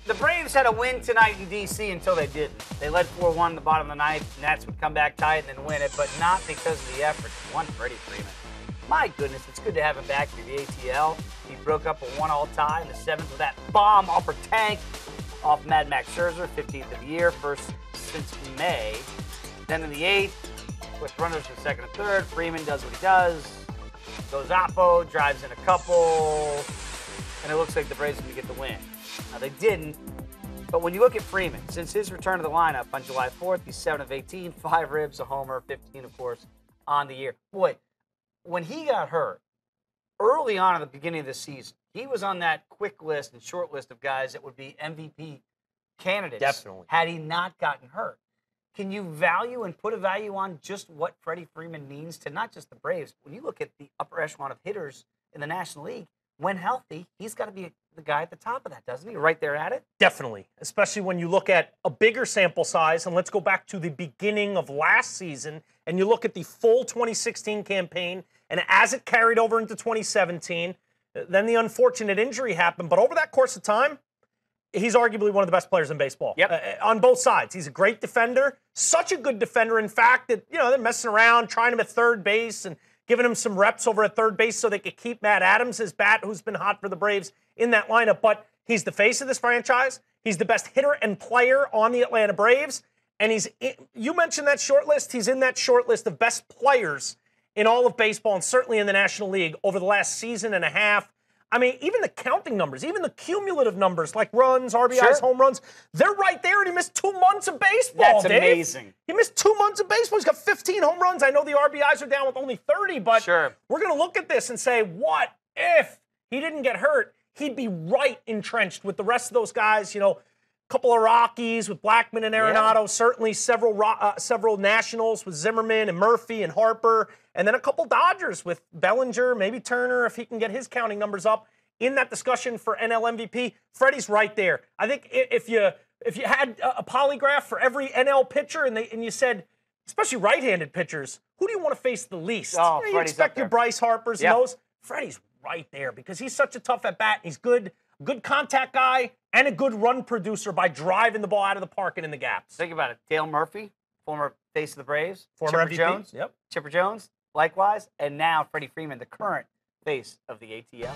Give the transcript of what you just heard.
The Braves had a win tonight in D.C. until they didn't. They led 4-1 in the bottom of the ninth. Nats would come back tight and then win it, but not because of the effort. One Freddie Freeman. My goodness, it's good to have him back for the ATL. He broke up a 1-all tie in the 7th with that bomb upper tank off Mad Max Scherzer, 15th of the year, first since May. Then in the 8th, with runners in second and third, Freeman does what he does. Goes oppo, drives in a couple, and it looks like the Braves are going to get the win. Now, they didn't, but when you look at Freeman, since his return to the lineup on July 4th, he's 7 of 18, 5 ribs, a homer, 15, of course, on the year. Boy, when he got hurt, early on in the beginning of the season, he was on that quick list and short list of guys that would be MVP candidates. Definitely. Had he not gotten hurt. Can you value and put a value on just what Freddie Freeman means to not just the Braves? When you look at the upper echelon of hitters in the National League, when healthy, he's got to be the guy at the top of that, doesn't he? Right there at it? Definitely, especially when you look at a bigger sample size, and let's go back to the beginning of last season, and you look at the full 2016 campaign, and as it carried over into 2017, then the unfortunate injury happened. But over that course of time, he's arguably one of the best players in baseball. Yep. On both sides. He's a great defender, such a good defender, in fact, that, they're messing around, trying him at third base and giving him some reps over at third base so they could keep Matt Adams, his bat, who's been hot for the Braves, in that lineup. But he's the face of this franchise. He's the best hitter and player on the Atlanta Braves. And you mentioned that short list. He's in that short list of best players in all of baseball and certainly in the National League over the last season and a half. I mean, even the counting numbers, even the cumulative numbers like runs, RBIs, Sure. home runs, they're right there, and he missed 2 months of baseball, That's Dave. amazing. He missed 2 months of baseball. He's got 15 home runs. I know the RBIs are down with only 30, but Sure. we're going to look at this and say, what if he didn't get hurt? He'd be right entrenched with the rest of those guys, a couple of Rockies with Blackman and Arenado, certainly several Nationals with Zimmerman and Murphy and Harper, and then a couple Dodgers with Bellinger, maybe Turner, if he can get his counting numbers up. In that discussion for NL MVP, Freddie's right there. I think if you had a polygraph for every NL pitcher and you said, especially right-handed pitchers, who do you want to face the least? Oh, you Freddie's expect up there. your Bryce Harpers Yep. and those. Freddie's right there because he's such a tough at-bat. He's good contact guy and a good run producer by driving the ball out of the park and in the gaps. Think about it. Dale Murphy, former face of the Braves. Former Chipper MVP. Jones. Yep. Chipper Jones, likewise. And now Freddie Freeman, the current face of the ATL.